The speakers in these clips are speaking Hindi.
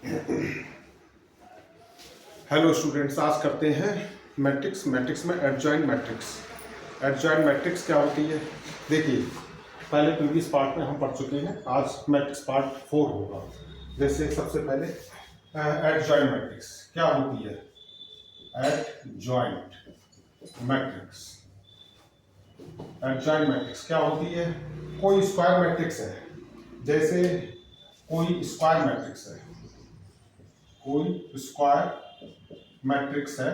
हेलो स्टूडेंट्स, आज करते हैं मैट्रिक्स में एडजॉइंट मैट्रिक्स। एडजॉइंट मैट्रिक्स क्या होती है? देखिए, पहले प्रीवियस पार्ट में हम पढ़ चुके हैं, आज मैट्रिक्स पार्ट 4 होगा। जैसे सबसे पहले एडजॉइंट मैट्रिक्स क्या होती है? एडजॉइंट मैट्रिक्स एडजॉइंट मैट्रिक्स क्या होती है? कोई स्क्वायर मैट्रिक्स है, जैसे कोई स्क्वायर मैट्रिक्स है, कोई स्क्वायर मैट्रिक्स है,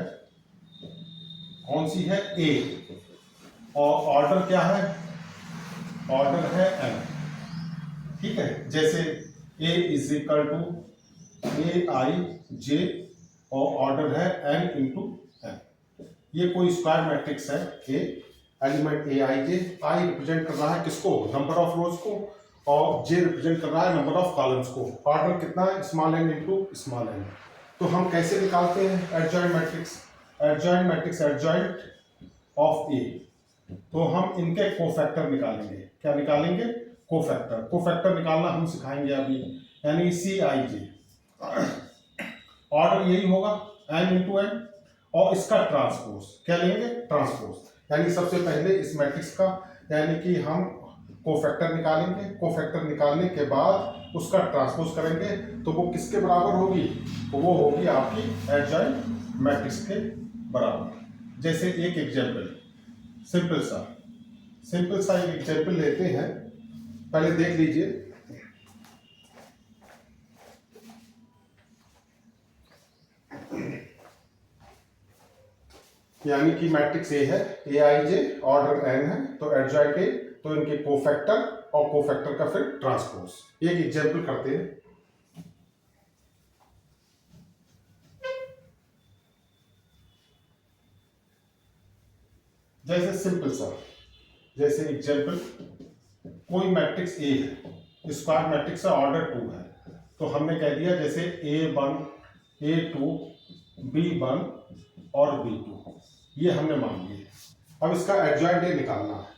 कौन सी है? ए, और ऑर्डर क्या है? ऑर्डर है एन। ठीक है, जैसे ए इज इक्वल टू ए आई जे और ऑर्डर है एन इंटू एन। ये कोई स्क्वायर मैट्रिक्स है। ए element A I J, I represent कर रहा है किसको? नंबर ऑफ रोज को, और जे रिप्रेजेंट कर रहा है नंबर ऑफ कॉलम्स को। ऑर्डर कितना है? Small N into small N. तो हम कैसे निकालते हैं adjoint matrix? Adjoint matrix adjoint of A, तो हम इनके कोफैक्टर निकालेंगे। क्या निकालेंगे? कोफैक्टर। कोफैक्टर निकालना हम सिखाएंगे अभी, यानी सी आई जे। ऑर्डर यही होगा एन इंटू एन, और इसका ट्रांसपोज क्या लेंगे? ट्रांसपोज, यानी सबसे पहले इस मैट्रिक्स का, यानी कि हम कोफैक्टर निकालेंगे। कोफैक्टर निकालने के बाद उसका ट्रांसपोज करेंगे, तो वो किसके बराबर होगी? तो वो होगी आपकी एडजॉइंट मैट्रिक्स के बराबर। जैसे एक एग्जाम्पल, सिंपल सा एक एग्जाम्पल लेते हैं, पहले देख लीजिए। यानी कि मैट्रिक्स ए है, ए आई जे, ऑर्डर एन है, तो एडजॉइंट ए, तो इनके कोफैक्टर और कोफैक्टर का फिर ट्रांसपोज। एक एग्जाम्पल करते हैं। जैसे सिंपल सा, जैसे एग्जाम्पल, कोई मैट्रिक्स ए है, स्क्वायर मैट्रिक्स है, ऑर्डर 2 है, तो हमने कह दिया जैसे A1, A2, B1 और B2, ये हमने मान लिए। अब इसका एडजॉइंट ए निकालना है,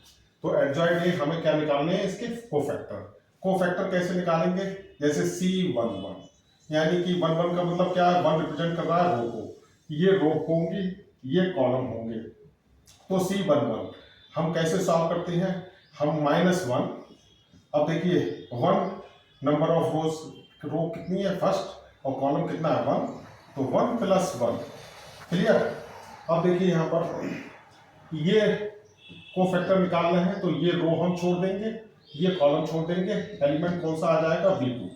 तो एडजॉइंट ए हमें क्या निकालने हैं? इसके कोफैक्टर। कोफैक्टर कैसे निकालेंगे? जैसे C11, यानी कि 1 का मतलब क्या है? 1 रिप्रेजेंट कर रहा है रो को, ये रो होंगी, ये कॉलम होंगे। तो C11 हम कैसे सॉल्व करते हैं? हम -1, अब देखिए 1 नंबर ऑफ रोज, रो कितनी है फर्स्ट, और कॉलम कितना है? 1, तो 1 + 1। क्लियर? अब देखिए यहाँ पर ये कोफैक्टर निकालना है, तो ये रो हम छोड़ देंगे, ये कॉलम छोड़ देंगे। एलिमेंट कौन सा आ जाएगा? B2।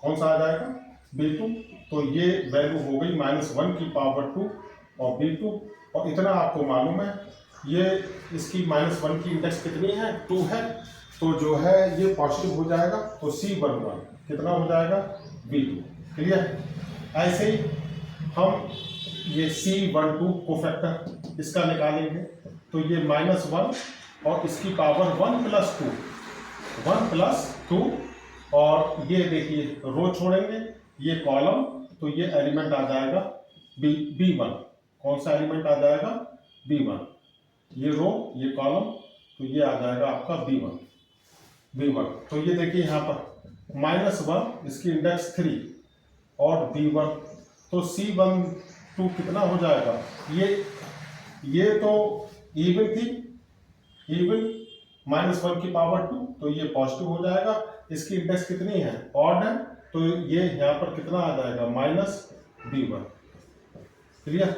कौन सा आ जाएगा? B2। तो ये वैल्यू हो गई -1⁻², और B2, और इतना आपको मालूम है, ये इसकी -1 की इंडेक्स कितनी है? 2 है, तो जो है ये पॉजिटिव हो जाएगा, तो C11 कितना हो जाएगा? B2। क्लियर? ऐसे ही हम ये C12 कोफैक्टर इसका निकालेंगे, तो ये -1 और इसकी पावर 1 + 2, और ये देखिए रो छोड़ेंगे, ये कॉलम, तो ये एलिमेंट आ जाएगा B1। कौन सा एलिमेंट आ जाएगा? B1। ये रो, ये कॉलम, तो ये आ जाएगा आपका B1। तो ये देखिए यहाँ पर -1, इसकी इंडेक्स 3, और B1, तो C12 कितना हो जाएगा? ये तो इवन थी, इवन -1 की पावर 2, तो ये पॉजिटिव हो जाएगा। इसकी इंडेक्स कितनी है? ऑड है, तो ये यहाँ पर कितना आ जाएगा? -B1। क्लियर?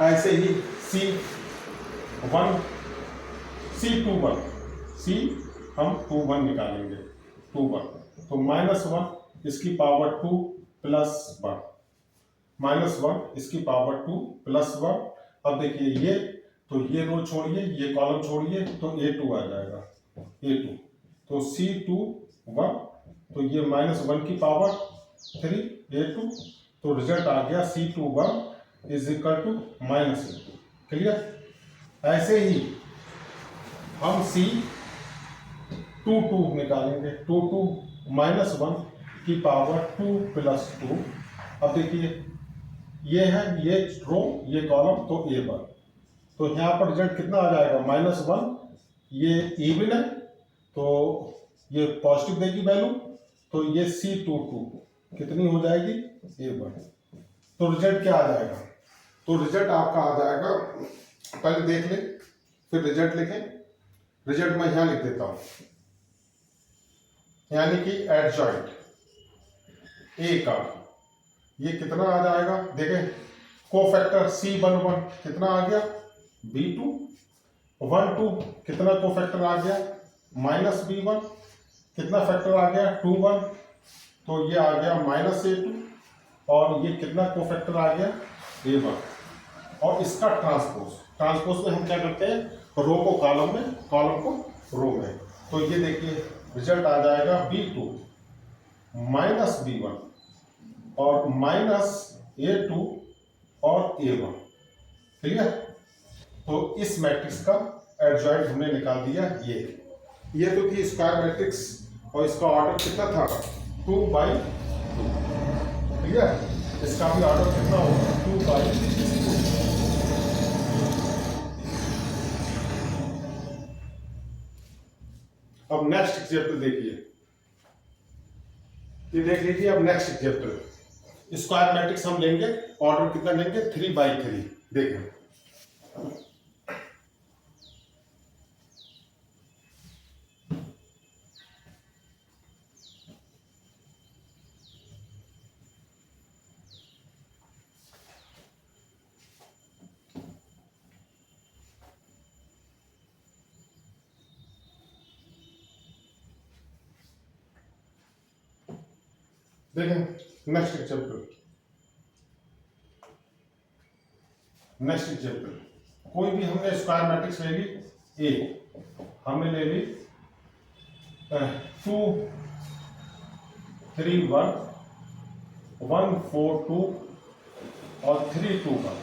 ऐसे ही C21, हम 21 निकालेंगे, 21, तो -1 इसकी पावर 2 + 1, -1 इसकी पावर 2 + 1। अब देखिए ये, तो ये रो छोड़िए, ये कॉलम छोड़िए, तो A2 आ जाएगा, A2, तो C21, तो ये -1 की पावर 3 A2, तो रिजल्ट आ गया C21 = -A2। क्लियर? ऐसे ही हम C22 निकालेंगे, 22 -1 की पावर 2 + 2। अब देखिए ये है, ये रो, ये कॉलम, तो A1, तो यहाँ पर रिजल्ट कितना आ जाएगा? -1, ये इवन है, तो ये पॉजिटिव देगी वैल्यू, तो ये C22 कितनी हो जाएगी A1। तो रिजल्ट क्या आ जाएगा, तो रिजल्ट आपका आ जाएगा, पहले देख ले फिर रिजल्ट लिखें। रिजल्ट मैं यहां लिख देता हूं, यानी कि एडजॉइंट ए का ये कितना आ जाएगा, देखें कोफैक्टर C11 कितना आ गया B2, 1 2 कितना कोफैक्टर आ गया -B1, कितना फैक्टर आ गया 2 1, तो ये आ गया -A2, और ये कितना कोफैक्टर आ गया A1। और इसका ट्रांसपोज में हम क्या करते हैं, रो को कॉलम में, कॉलम को रो में। तो ये देखिए रिजल्ट आ जाएगा B2 -B1 और -A2 और A1। क्लियर। तो इस मैट्रिक्स का एडजॉइंट हमने निकाल दिया। ये तो थी स्क्वायर मैट्रिक्स और इसका ऑर्डर कितना था 2/2। क्लियर। इसका भी ऑर्डर कितना होगा 2/2। अब नेक्स्ट एग्जाम्पल देखिए, ये देख लीजिए। अब नेक्स्ट एग्जाम्पल स्क्वायर मैट्रिक्स हम लेंगे, ऑर्डर कितना लेंगे 3/3। देखिए नेक्स्ट एग्जाम्पल। कोई भी हमने स्क्वायर मैट्रिक्स ले ली ए, हमने ले ली 2 3 1 1 4 2 और 3 2 1,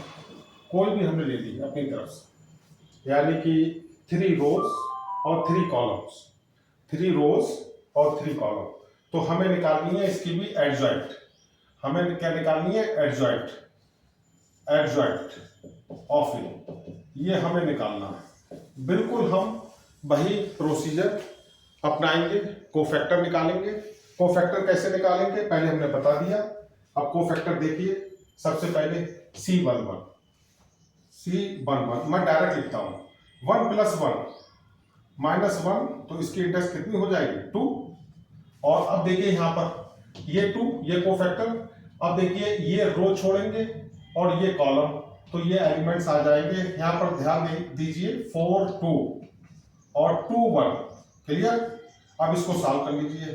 कोई भी हमने ले ली अपनी तरफ से, यानी कि 3 रोज और 3 कॉलम्स, 3 रोज और 3 कॉलम। तो हमें निकालनी है इसकी भी एडजॉइंट। हमें क्या निकालनी है एडजॉइंट ऑफ ए, ये हमें निकालना है। बिल्कुल हम वही प्रोसीजर अपनाएंगे, कोफैक्टर निकालेंगे। कोफैक्टर कैसे निकालेंगे पहले हमने बता दिया। अब कोफैक्टर देखिए, सबसे पहले C11 मैं डायरेक्ट लिखता हूं 1 + 1 -1, तो इसकी इंडेक्स कितनी हो जाएगी 2। और अब देखिए यहां पर ये 2 ये कोफैक्टर। अब देखिए ये रो छोड़ेंगे और ये कॉलम, तो ये एलिमेंट्स आ जाएंगे। यहां पर ध्यान दीजिए 4 2 और 2 1। क्लियर। अब इसको सॉल्व कर लीजिए।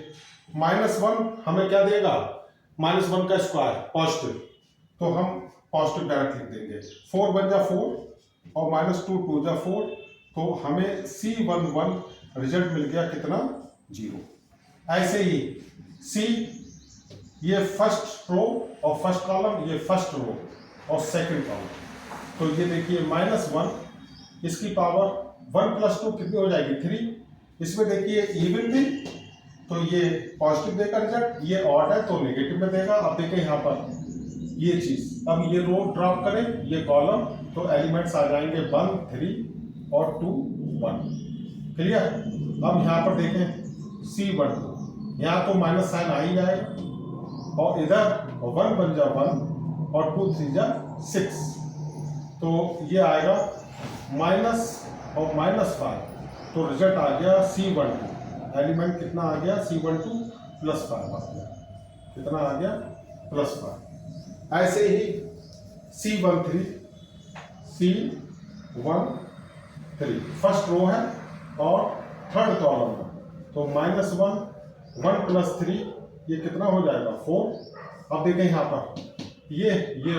-1 हमें क्या देगा, -1 का स्क्वायर पॉजिटिव, तो हम पॉजिटिव डायरेक्ट लिख देंगे। 4 1 जा 4 और -2 2 जा 4, तो हमें C11 रिजल्ट मिल गया कितना 0। ऐसे ही C, ये फर्स्ट रो और फर्स्ट कॉलम, ये फर्स्ट रो और सेकंड कॉलम। तो ये देखिए -1 इसकी पावर 1 + 2 कितनी हो जाएगी 3। इसमें देखिए इवन थी तो ये पॉजिटिव देगा रिजल्ट, ये ऑड है तो नेगेटिव में देगा। अब देखिए यहाँ पर ये चीज, अब ये रो ड्रॉप करें ये कॉलम, तो एलिमेंट्स आ जाएंगे 1 3 और 2 1। क्लियर। अब यहाँ पर देखें C12, यहाँ तो माइनस साइन आ ही जाएगा और इधर 1 बन जा 1 और 2 3 जा 6, तो ये आएगा माइनस और -5, तो रिजल्ट आ गया C12। एलिमेंट कितना आ गया C12 +5 आ गया। कितना आ गया +5। ऐसे ही C13 फर्स्ट रो है और थर्ड कॉलम है, तो -1 1 + 3 ये कितना हो जाएगा 4। अब देखें यहाँ पर ये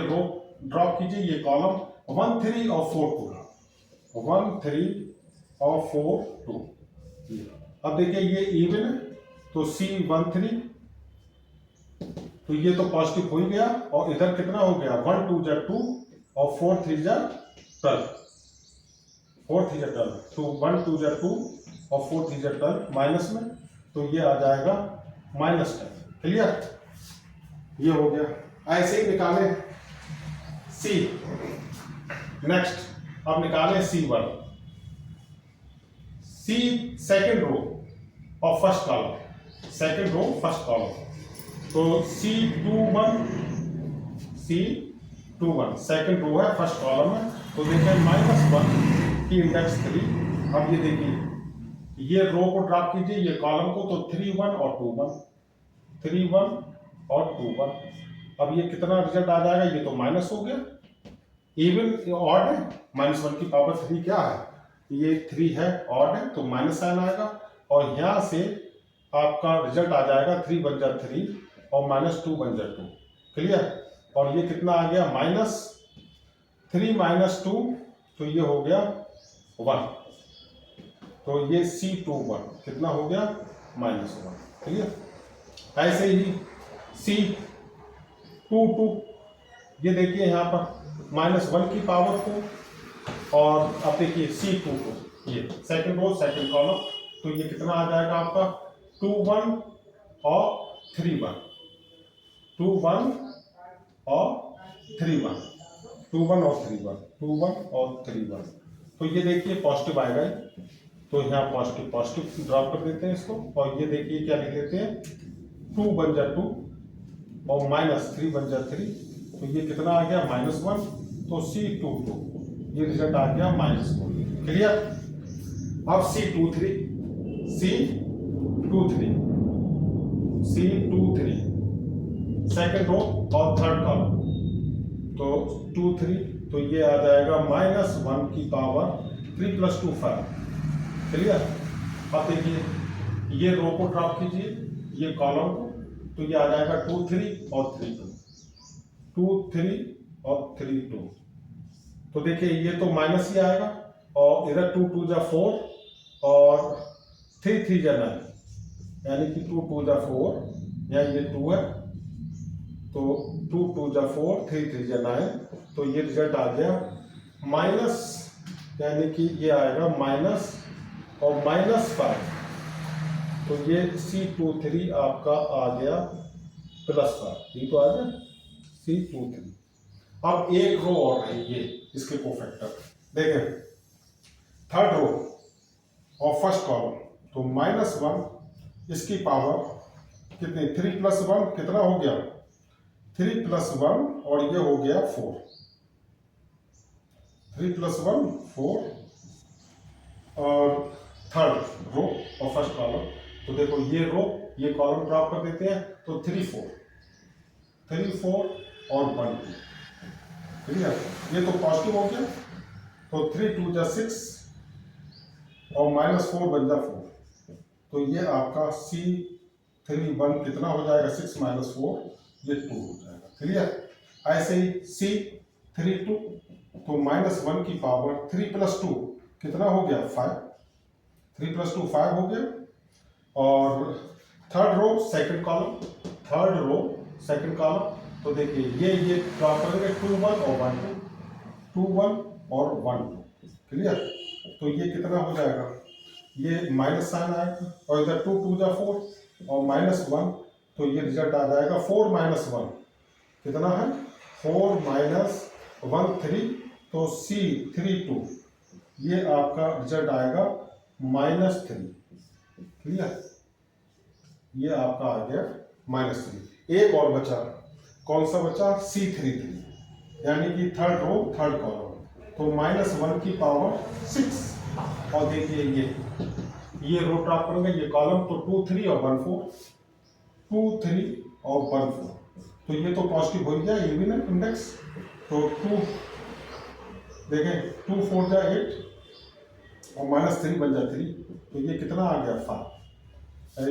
रो ड्रॉप कीजिए, ये कॉलम 1 3 और 4 2 1 3 और 4 2। अब देखिए ये इवन है तो C13, तो ये तो पॉजिटिव हो ही गया और इधर कितना हो गया 1 2 जा 2 और 4 3 जा 12, 4 3 जा 12, तो 1 2 जा 2 और 4 3 जा 12 माइनस में, तो ये आ जाएगा -10। क्लियर। ये हो गया। ऐसे ही निकालें C। नेक्स्ट अब निकालें C1, सेकेंड रो और first column, second row first column. तो C21 सेकंड रो है, फर्स्ट कॉलम है। तो देखिए -1 की इंडेक्स 3। अब ये देखिए ये रो को ड्रॉप कीजिए, ये कॉलम को, तो 31 और 21, 31 और 21। अब ये कितना रिजल्ट आ जाएगा, ये तो माइनस हो गया, इवन ऑड है, -1 की पावर 3 क्या है, ये 3 है, ऑड है, तो माइनस साइन आएगा और यहां से आपका रिजल्ट आ जाएगा 3 बन जा 3 और -2 बन जा 2। क्लियर। और ये कितना आ गया, -3 -2, तो ये हो गया 1। तो ये C21 कितना हो गया, -1। क्लियर। ऐसे ही C22, ये देखिए यहाँ पर -1 की पावर 4, और अब देखिए C22, ये सेकंड रो सेकंड कॉलम, तो ये कितना आ जाएगा आपका 21 और 31, 21 और 31, 21 और 31, 21 और 31। तो ये देखिए पॉजिटिव आएगा, तो यहाँ पॉजिटिव पॉजिटिव ड्रॉप कर देते हैं इसको, और ये देखिए क्या लिख देते हैं, 2 बन जा 2 और -3 बन जा 3, तो ये कितना आ गया, -1। तो C22 ये रिजल्ट आ गया -1। क्लियर। अब C23 सेकंड रो और थर्ड कॉलम, तो 2 3, तो ये आ जाएगा -1 की पावर 3 + 2 5। क्लियर। अब देखिए ये रो को ड्रॉप कीजिए, ये कॉलम को, तो ये आ जाएगा 2 3 और 3 2, 2 3 और 3 2। तो देखिए ये तो माइनस ही आएगा, और इधर 2 2 जा 4 और 3 3 जा 9, यानी कि 2 2 जा 4, या ये 2 है, तो 2 2 जा 4, 3 3 जा 9, तो ये रिजल्ट आ गया माइनस, यानी कि ये आएगा माइनस और -5। तो ये C23 आपका आ गया +5, ये तो आ गया C23। अब एक रो और है, ये इसके कोफैक्टर देखें, थर्ड रो और फर्स्ट कॉलम, तो -1 इसकी पावर कितनी, 3 + 1 कितना हो गया, 3 + 1 और ये हो गया 4, 3 + 1 4। और थर्ड रो और फर्स्ट कॉलम, तो देखो ये रो ये कॉलम ड्रॉप कर देते हैं, तो 3 4 और 1 2। क्लियर। ये तो पॉजिटिव हो गया, तो 3 2 जा 6 और -4 बन जा 4, तो ये आपका C31 कितना हो जाएगा, 6 - 4, ये 2 हो जाएगा। क्लियर। ऐसे ही C32, तो -1 की पावर 3 + 2 कितना हो गया, 5, 3 + 2 5 हो गया। और थर्ड रो सेकंड कॉलम, तो देखिए ये ड्रॉप करेंगे 2 1 और 1 2, 2 1 और 1 2। क्लियर। तो ये कितना हो जाएगा, ये माइनस साइन आएगा, और इधर 2 2 जा 4 और -1, तो ये रिजल्ट आ जाएगा 4 - 1 कितना है, 4 - 1 3, तो C32 ये आपका रिजल्ट आएगा -3। क्लियर। ये आपका आ गया -3। एक और बचा, कौन सा बचा, C33, यानी कि थर्ड रो थर्ड कॉलम, तो -1 की पावर 6। और देखिए ये रो ड्रॉप करेंगे, ये कॉलम, तो 2 3 और 1 4, 2 3 और 1 4, तो ये तो पॉजिटिव हो गया, ये भी ना इंडेक्स, तो 2 देखें 2 4 जा 8 और -3 बन जा 3, तो ये कितना आ गया 5,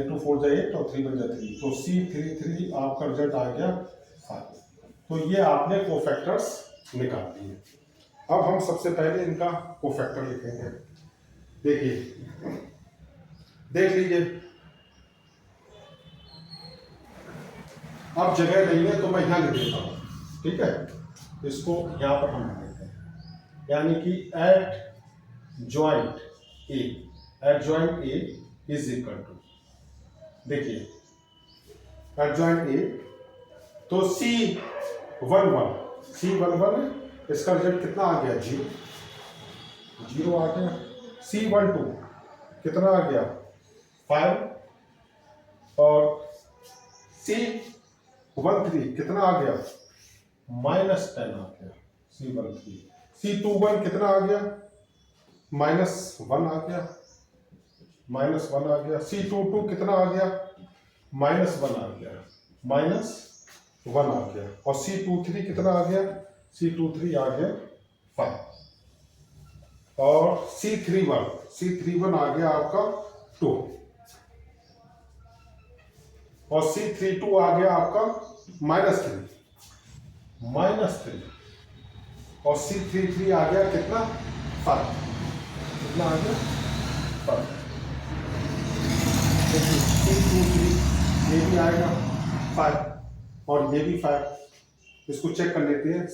2 4 जा 8 और 3 बन जा 3, तो C33 आपका रिजल्ट आ गया 5। तो ये आपने कोफैक्टर्स निकाल दिए। अब हम सबसे पहले इनका कोफैक्टर लिखेंगे। देखिए देख लीजिए, अब जगह नहीं है तो मैं यहाँ लिख देता हूँ, ठीक है, इसको यहाँ पर हम लिख देते हैं, यानी कि adjoint A is equal to, देखिए एट जॉइंट ए, तो C11 है, इसका रिजल्ट कितना आ गया, 0 आ गया। C12 कितना आ गया, 5, और C13 C13 कितना आ गया, -10 आ गया। C13 C21 कितना आ गया, -1 आ गया, -1 आ गया। C22 कितना आ गया, -1 आ गया, -1 आ गया। और C23 कितना आ गया, C23 आ गया 5। और C31 आ गया आपका 2। और C32 आ गया आपका -3। और C33 आ गया कितना, 5। कितना आ गया, 5। C23 ये भी आएगा 5 और ये भी 5। इसको चेक कर लेते हैं।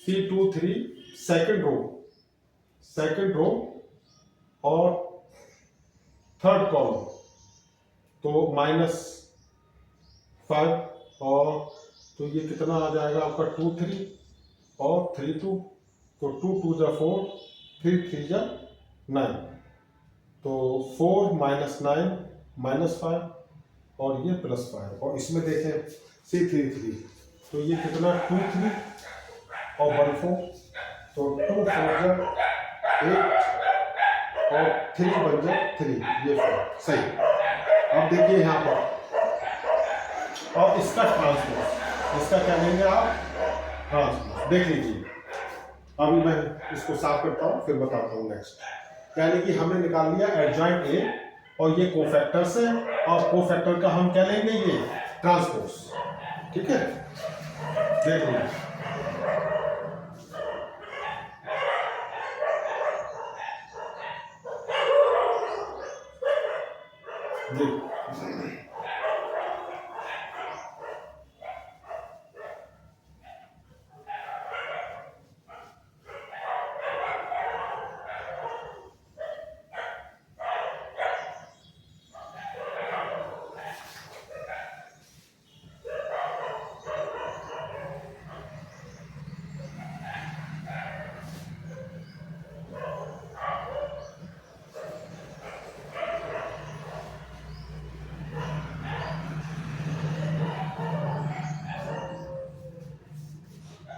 C23 सेकंड रो और थर्ड कॉलम, तो -5 और तो ये कितना आ जाएगा आपका 2 3 और 3 2, तो 2 2 जा 4, 3 3 जा 9, तो 4 -9 -5 और ये +5। और इसमें देखें C33, तो ये कितना 2 3 और 1 4, तो 2 4 जा 8 और 3 बन जा 3, ये 4 सही। अब देखिए यहाँ पर, और इसका ट्रांसपोज, इसका क्या लेंगे आप, ट्रांसपोज। देख लीजिए, अभी मैं इसको साफ करता हूँ फिर बताता हूँ नेक्स्ट। यानी कि हमने निकाल लिया एडजॉइंट ए और ये कोफैक्टर्स है, और कोफैक्टर का हम क्या लेंगे, ये ट्रांसपोज। ठीक है, देख लीजिए।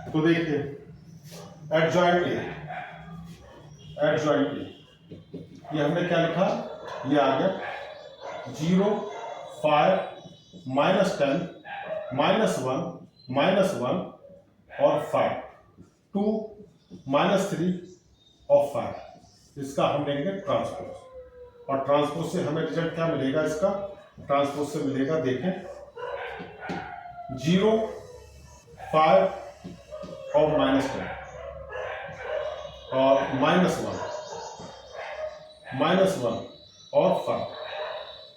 तो देखिए एडजॉइंट ए, ये हमने क्या लिखा, ये आ गया 0 5 -10 -1 और 5 2 -3 और 5। इसका हम लेंगे ट्रांसपोज, और ट्रांसपोज से हमें रिजल्ट क्या मिलेगा, इसका ट्रांसपोज से मिलेगा, देखें 0 5 और -10 और -1 और 5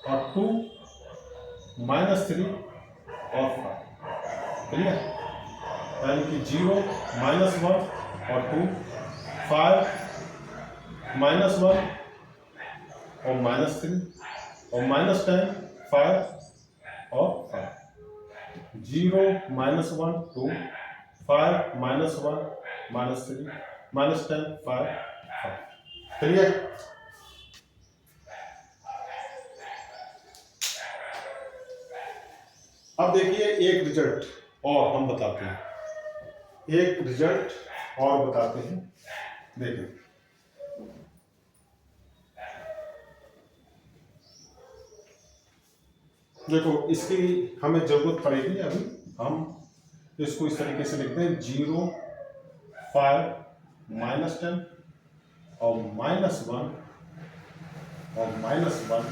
और 2 -3 और 5। क्लियर, यानी कि 0 -1 और 2 5 -1 और -3 और -10 5 और 5, 0 -1 2 5 -1 -3 -10 5 5। क्लियर। अब देखिए एक रिजल्ट और हम बताते हैं, देखिए देखो, इसकी हमें जरूरत पड़ेगी। अभी हम इसको इस तरीके से लिखते हैं 0 5 -10 और -1 और -1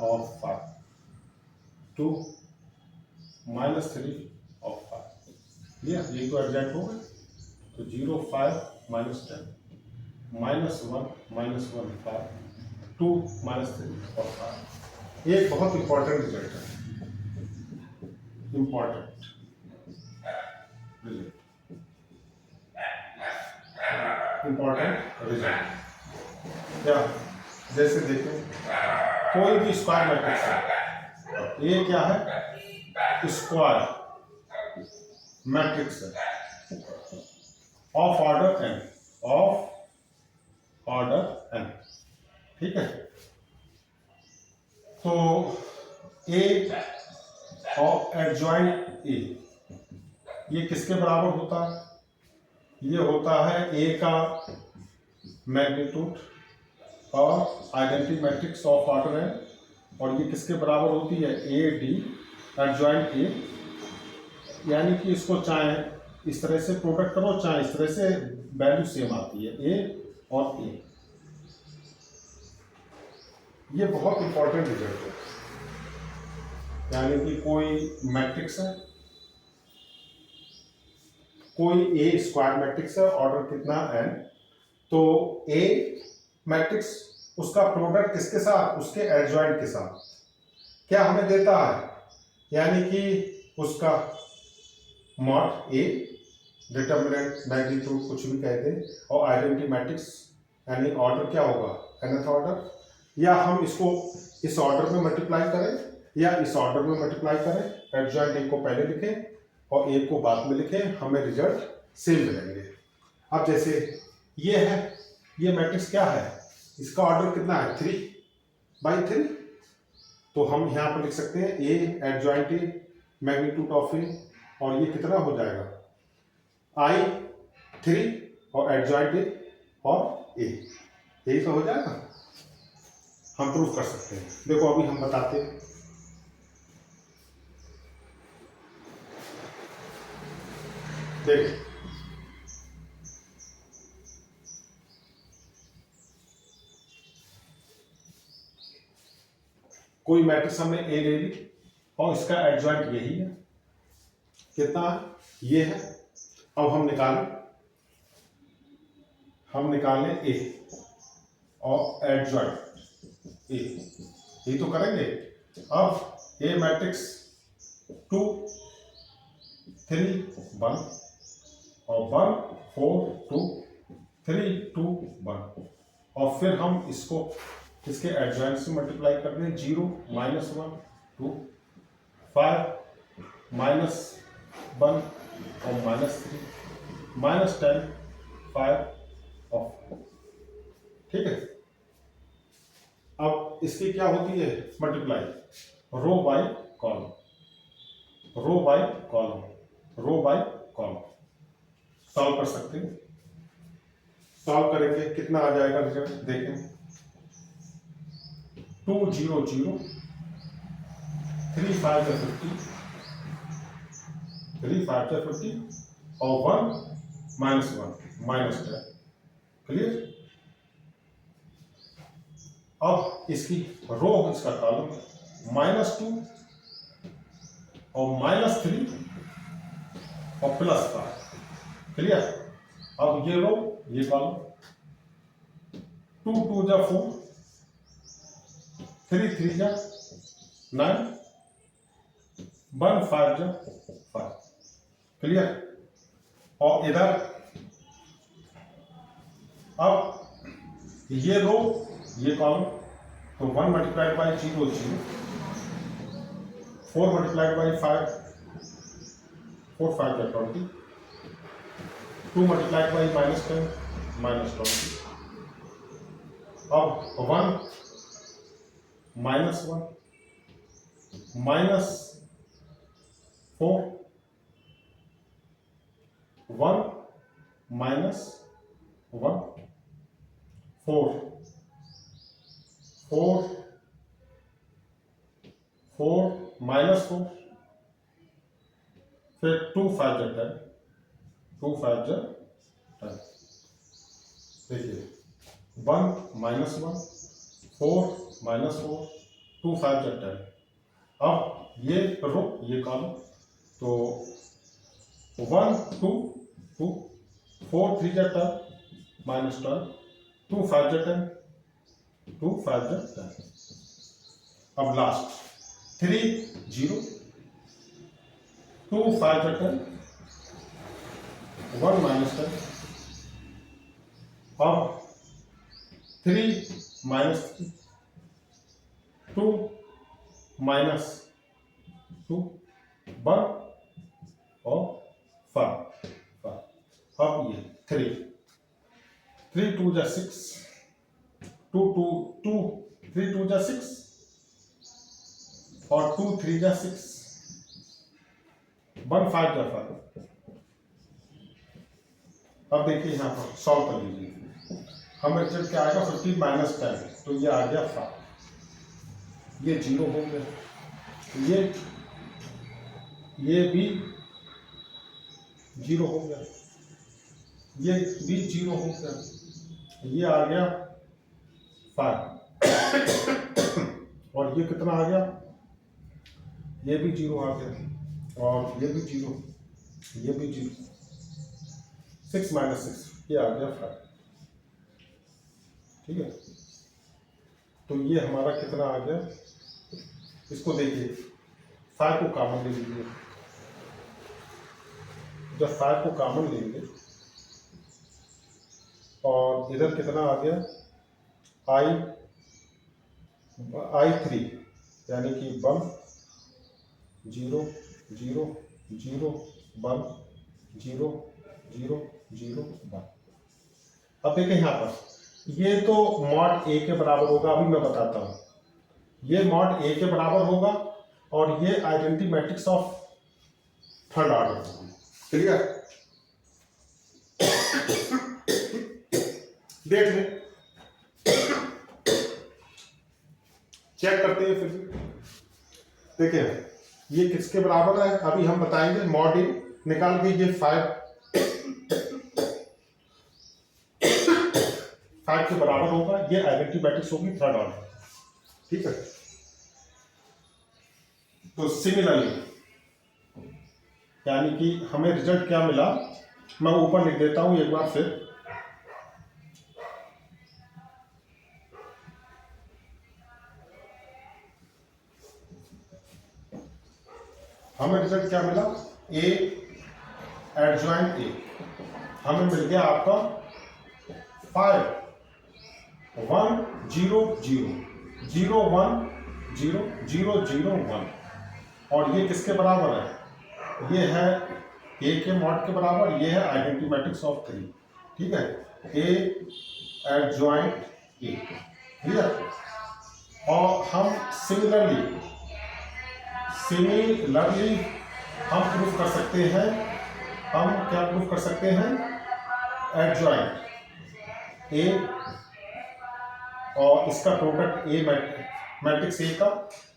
और 5 2 -3 और 5। ये तो एग्जैक्ट हो गए। तो 0 5 -10 -1 -1 5 2 -3 और 5। ये बहुत इंपॉर्टेंट रिजल्ट है, इंपॉर्टेंट रिजल्ट। क्या, जैसे देखें कोई भी स्क्वायर मैट्रिक्स है, ये क्या है, स्क्वायर मैट्रिक्स है ऑफ ऑर्डर n, ठीक है। तो ए और एडजॉइंट ए, ये किसके बराबर होता है? ये होता है ए का मैग्नीट्यूड और आइडेंटिटी मैट्रिक्स ऑफ ऑर्डर है, और ये किसके बराबर होती है? A D adjoint A. यानी कि इसको चाहे इस तरह से प्रोडक्ट करो, चाहे इस तरह से, वैल्यू सेम आती है, ए और ए। ये बहुत इंपॉर्टेंट रिजल्ट है। यानी कि कोई मैट्रिक्स है, कोई ए स्क्वायर मैट्रिक्स है, ऑर्डर कितना n, तो ए मैट्रिक्स उसका प्रोडक्ट किसके साथ? उसके एडजॉइंट के साथ क्या हमें देता है? यानी कि उसका मॉड ए, डिटर्मिनेंट, मैग्नीट्यूड, कुछ भी कहते हैं, और आइडेंटिटी मैट्रिक्स यानी ऑर्डर क्या होगा? nth order. या हम इसको इस ऑर्डर में मल्टीप्लाई करें या इस ऑर्डर में मल्टीप्लाई करें, एडजॉइंट ए को पहले लिखें और ए को बाद में लिखें, हमें रिजल्ट सेम मिलेंगे। अब जैसे ये है, ये मैट्रिक्स क्या है? इसका ऑर्डर कितना है? 3/3। तो हम यहाँ पर लिख सकते हैं A adjoint A, magnitude of A, और ये कितना हो जाएगा? I3 और एडजॉइंट ए और ए, यही तो हो जाएगा। हम प्रूफ कर सकते हैं। देखो अभी हम बताते हैं। देखिए कोई मैट्रिक्स हमने ए ले ली और इसका एडजॉइंट यही है, कितना है? ये है। अब हम निकालें ए और एडजॉइंट ए, यही तो करेंगे। अब ए मैट्रिक्स 2 3 1 और 1 4 2 3 2 1, और फिर हम इसको इसके एडजॉइंट से मल्टीप्लाई कर दें। 0 -1 2 5 -1 और -3 -10 5 और 4। ठीक है। अब इसकी क्या होती है? Multiply row by column, row by column, row by column. Solve कर सकते हैं। सॉल्व करेंगे कितना आ जाएगा रिजल्ट? देखें 2 0 0 3 5 50 3 5 50 और 1 -1 -10। क्लियर। अब इसकी रो, इसका कॉलम -2 और -3 और +5। क्लियर। अब ये रो, ये कॉलम, 2 2 जा 4, 3 3 जा 9, 1 5 जा 5। क्लियर। और इधर अब ये रो, ये कॉलम, तो 1 मल्टीप्लाइड बाई 0 0, 4 मल्टीप्लाइड बाई 5 4 5 जा 20, 2 मल्टीप्लाइड बाई -10 -20। अब 1 -1 -4 1 -1 4 4 4 -4, फिर 2 5 जा 10, 2 5 जा 10। देखिए 1 -1 4 -4 2 5 जा 10। अब ये रो, ये कॉलम, तो 1 2 2 4 3 जा 10 -12, 2 5 जा 10 2 5 जा 10। अब लास्ट 3 0 2 5 जा 10 1 -10। अब 3 -3 2 -2 1 और 5 5। अब ये 3 2 जा 6 2 2 2 3 2 जा 6 और 2 3 जा 6 1 5 क्या 5। अब देखिए यहाँ पर सॉल्व कर लीजिए, हमें रिजल्ट क्या आएगा 15 माइनस 10, तो ये आ गया 5, ये 0 हो गया, ये भी 0 हो गया, ये भी 0 हो गया, ये आ गया 5 और ये कितना आ गया, ये भी 0 आ गया और ये भी 0, ये भी 0, 6 माइनस 6 ये आ गया 5। ठीक है, तो ये हमारा कितना आ गया, इसको देखिए 5 को कॉमन ले लीजिए, जब 5 को कॉमन लेंगे और इधर कितना आ गया I3 यानी कि 1 0 0 0 1 0 0 0 1। अब देखें यहाँ पर ये तो मॉड ए के बराबर होगा, अभी मैं बताता हूँ, ये मॉड ए के बराबर होगा और ये identity matrix of third order होगी। क्लियर, देख लें, चेक करते हैं फिर। देखिए ये किसके बराबर है, अभी हम बताएंगे, मॉड ए निकाल दीजिए 5 के बराबर होगा, ये आइडेंटिटी मैट्रिक्स होगी थर्ड ऑर्डर। ठीक है, तो सिमिलरली यानी कि हमें रिजल्ट क्या मिला, मैं ऊपर लिख देता हूं एक बार फिर, हमें रिजल्ट क्या मिला, ए एडजॉइंट ए हमें मिल गया आपका 5 1 0 0 0 1 0 0 0 1 और ये किसके बराबर है, ये है ए के मॉड के बराबर, ये है आइडेंटिटी मैट्रिक्स ऑफ 3। ठीक है, ए एडजॉइंट ए, क्लियर। और हम सिमिलरली हम प्रूफ कर सकते हैं, हम क्या प्रूफ कर सकते हैं, एडजॉइंट ए और इसका प्रोडक्ट ए मैट्रिक्स ए का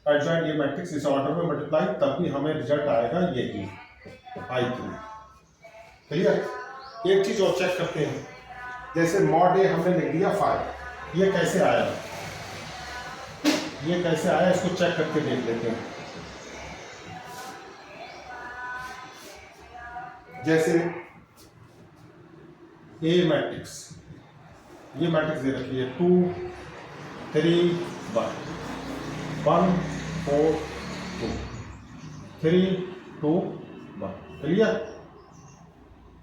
एडजॉइंट ए मैट्रिक्स इस ऑर्डर में मल्टीप्लाई, तब भी हमें रिजल्ट आएगा ये I3। क्लियर, एक चीज और चेक करते हैं, जैसे मॉड ए हमने लिख दिया 5, ये कैसे आया, ये कैसे आया, इसको चेक करके देख लेते हैं। जैसे ए मैट्रिक्स, ये मैट्रिक्स दे रखी है 2 3 1 1 4 2 3 2 1। क्लियर,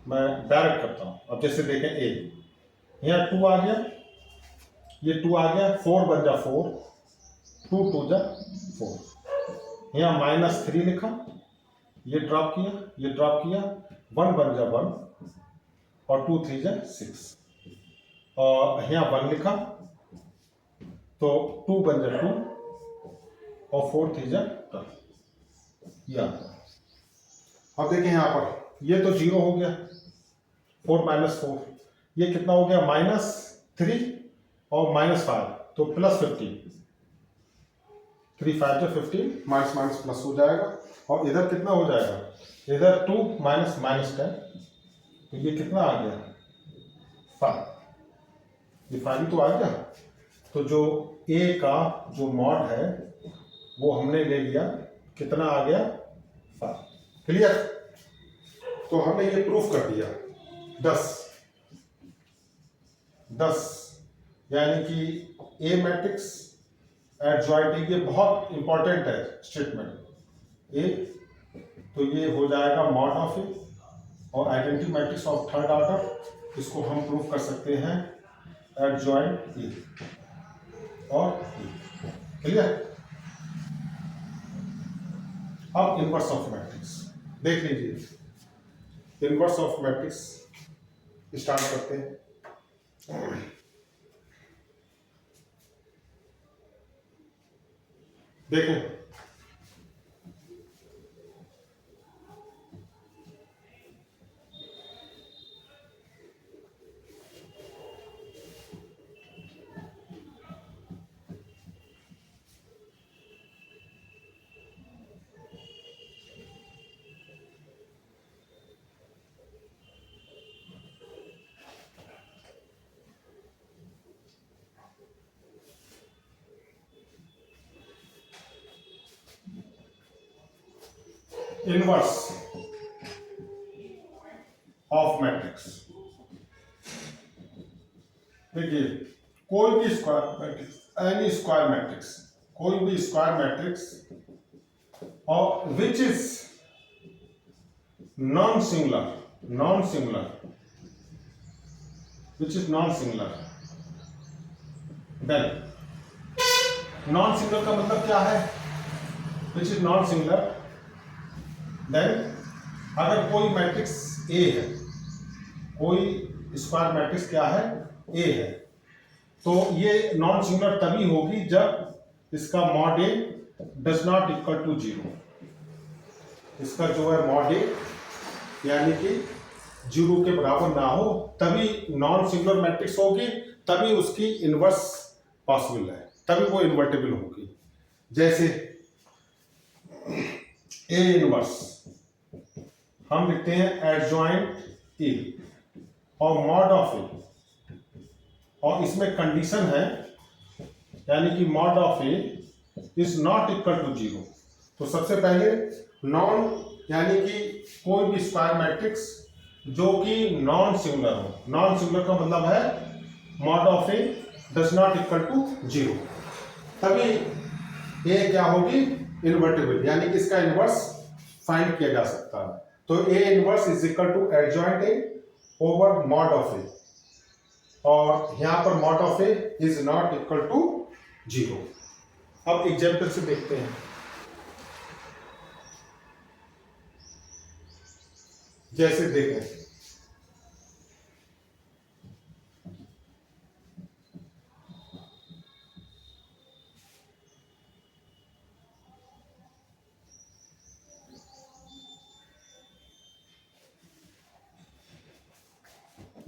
मैं डायरेक्ट करता हूं, अब जैसे देखें ए, यहाँ 2 आ गया, ये 2 आ गया, 4 बन जा 4, 2 2 जा 4, यहाँ -3 लिखा, ये ड्रॉप किया, ये ड्रॉप किया, 1 बन जा 1 और 2 3 जा 6 और यहाँ 1 लिखा, तो 2 बन जा 2 और 4 3 जा 12। अब देखें यहाँ पर ये तो 0 हो गया, 4 माइनस 4, ये कितना हो गया -3 और -5, तो +15, 3 5 15, माइनस माइनस प्लस हो जाएगा और इधर कितना हो जाएगा, इधर 2 माइनस -10, तो ये कितना आ गया 5, ये 5 तो आ गया। तो जो ए का जो मॉड है वो हमने ले लिया, कितना आ गया 5। क्लियर, तो हमने ये प्रूफ कर दिया 10 यानी कि ए मैट्रिक्स एडजॉइंट, ये बहुत इंपॉर्टेंट है स्टेटमेंट ए, तो ये हो जाएगा मॉड ऑफ ए और identity matrix of third order, इसको हम प्रूफ कर सकते हैं एडजॉइंट ए और ए। क्लियर, अब इनवर्स ऑफ मैट्रिक्स देख लीजिए, इनवर्स ऑफ मैट्रिक्स स्टार्ट करते हैं। देखें इनवर्स ऑफ मैट्रिक्स। देखिए कोई भी square matrix, any square matrix, कोई भी स्क्वायर मैट्रिक्स और which is non singular which is non singular, then non singular का मतलब क्या है, which is non singular, then अगर कोई मैट्रिक्स ए है, कोई स्क्वायर मैट्रिक्स क्या है, ए है, तो ये नॉन सिंगुलर तभी होगी जब इसका mod A does not equal to 0। इसका जो है मॉड ए यानी कि 0 के बराबर ना हो, तभी नॉन सिंगुलर मैट्रिक्स होगी, तभी उसकी इनवर्स पॉसिबल है, तभी वो इन्वर्टेबल होगी। जैसे ए इनवर्स हम लिखते हैं एडजॉइंट ए और मॉड ऑफ ए, और इसमें कंडीशन है यानी कि mod of A is not equal to 0। तो सबसे पहले नॉन यानी कि कोई भी स्क्वायर मैट्रिक्स जो कि नॉन सिंगुलर हो, नॉन सिंगुलर का मतलब है mod of A does not equal to 0, तभी ए क्या होगी, इन्वर्टेबल, यानी कि इसका इनवर्स फाइंड किया जा सकता है। तो A inverse is equal to adjoint A over mod of A, और यहां पर mod of A is not equal to 0। अब एग्जाम्पल से देखते हैं। जैसे देखें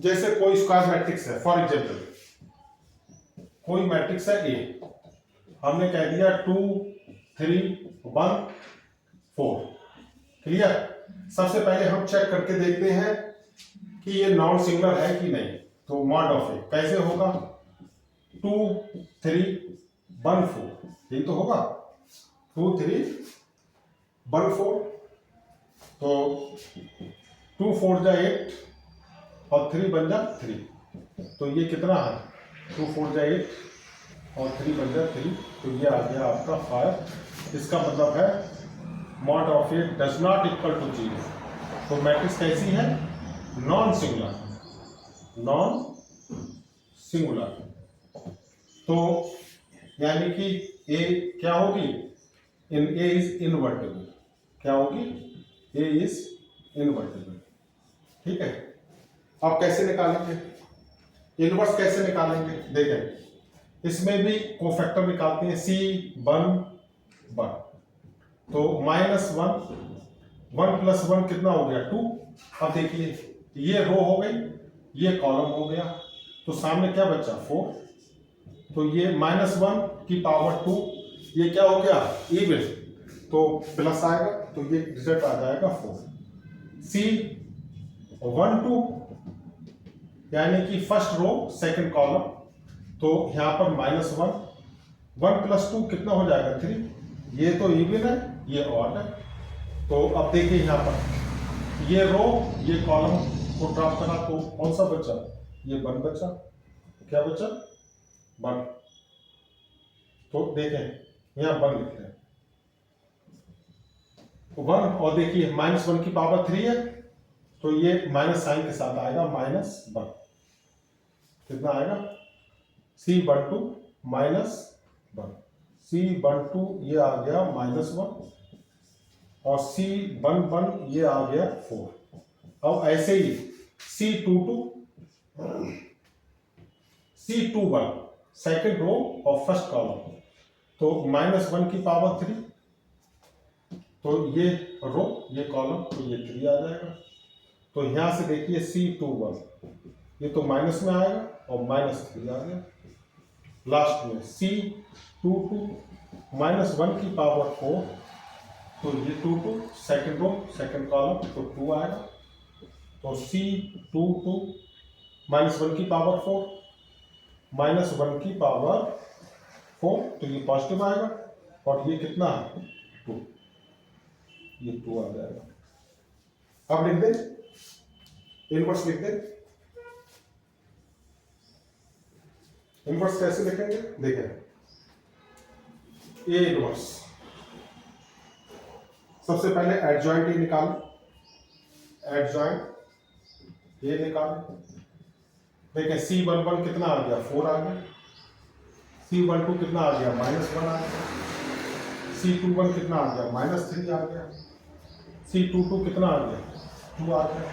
जैसे कोई स्क्वायर मैट्रिक्स है, फॉर एग्जाम्पल कोई मैट्रिक्स है ए, हमने कह दिया 2 3 1 4, क्लियर। सबसे पहले हम चेक करके देखते हैं कि ये नॉन सिंगुलर है कि नहीं। तो मॉड ऑफ ए कैसे होगा, 2 3 1 4, यही तो होगा, 2 3 1 4, तो 2 4 जा 8 और 3 बन जा 3, तो ये कितना है, 2 4 जा 8 और 3 बन जा 3, तो ये आ गया आपका 5। इसका मतलब है mod of A does not equal to 0। तो मैट्रिक्स कैसी है, नॉन सिंगुलर, तो यानी कि ए क्या होगी, ए इज इनवर्टेबल, क्या होगी, ए इज इनवर्टेबल, ठीक है। अब कैसे निकालेंगे, इनवर्स कैसे निकालेंगे, देखें इसमें भी कोफैक्टर निकालते हैं, C1 1, तो -1 1 + 1 कितना हो गया 2। अब देखिए ये रो हो गई, ये कॉलम हो गया, तो सामने क्या बचा 4, तो ये -1 की पावर 2, ये क्या हो गया इवन, तो प्लस आएगा, तो ये रिजल्ट आ जाएगा 4। C1 2 यानी कि फर्स्ट रो सेकंड कॉलम, तो यहां पर -1 1 + 2 कितना हो जाएगा 3, ये तो इवन है, ये ऑड है। तो अब देखिए यहां पर ये रो ये कॉलम को ड्रॉप करा, तो कौन सा बचा, ये 1 बचा, क्या बचा 1, तो देखें यहां 1 लिख रहे हैं 1, और देखिए -1 की पावर 3 है, तो ये माइनस साइन के साथ आएगा -1, कितना आएगा C12 -1, C12 ये आ गया -1 और C11 ये आ गया 4। अब ऐसे ही C21 सेकंड रो और फर्स्ट कॉलम, तो -1 की पावर 3, तो ये रो ये कॉलम, तो ये 3 आ जाएगा। तो यहां से देखिए C21 ये तो माइनस में आएगा और -3 आ गया। लास्ट में C22 -1 की पावर 4, तो ये 22 सेकंड रो सेकंड कॉलम, तो 2 आएगा। तो C22 -1 की पावर 4 -1 की पावर 4, तो ये पॉजिटिव आएगा, और ये कितना है 2। ये 2 आ जाएगा। अब लिख दे इनवर्स, लिख दे इनवर्स। कैसे लिखेंगे देखें, ए इनवर्स, सबसे पहले एडजॉइंट ए निकाल, एडजॉइंट ए निकाल। देखें C11 कितना आ गया 4 आ गया, C12 कितना आ गया -1 आ गया, C21 कितना आ गया -3 आ गया, C22 कितना आ गया 2 आ गया,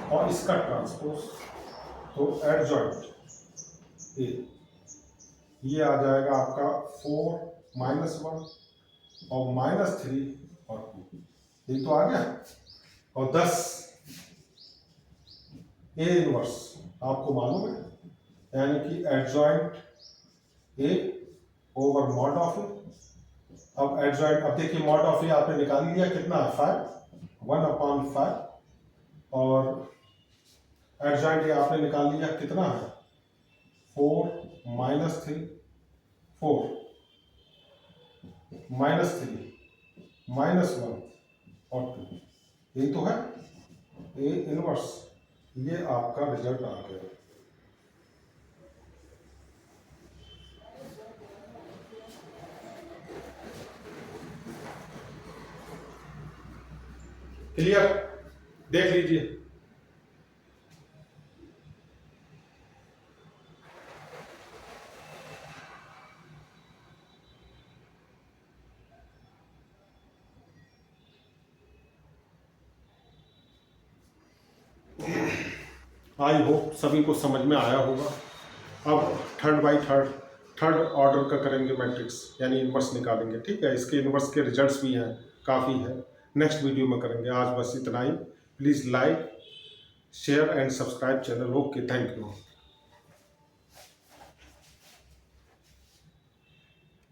और इसका ट्रांसपोज। तो एडजॉइंट ए ये आ जाएगा आपका 4 -1 और -3 और 2, ये तो आ गया। और 10 ए इनवर्स आपको मालूम है, यानी कि adjoint A over mod of A. अब एडजॉइंट, अब देखिए मॉड ऑफ ए आपने निकाल लिया, कितना है 5, 1/5, और एडजॉइंट ए आपने निकाल लिया, कितना है 4 -3, 4 -3 -1 और 2, यही तो है ए इनवर्स। ये आपका रिजल्ट आ गया। क्लियर, देख लीजिए। आई होप सभी को समझ में आया होगा। अब थर्ड ऑर्डर का करेंगे मैट्रिक्स, यानी इनवर्स निकालेंगे। ठीक है, इसके इनवर्स के रिजल्ट्स भी हैं, काफ़ी है, नेक्स्ट वीडियो में करेंगे। आज बस इतना ही। Please like, share and subscribe channel. Okay, thank you.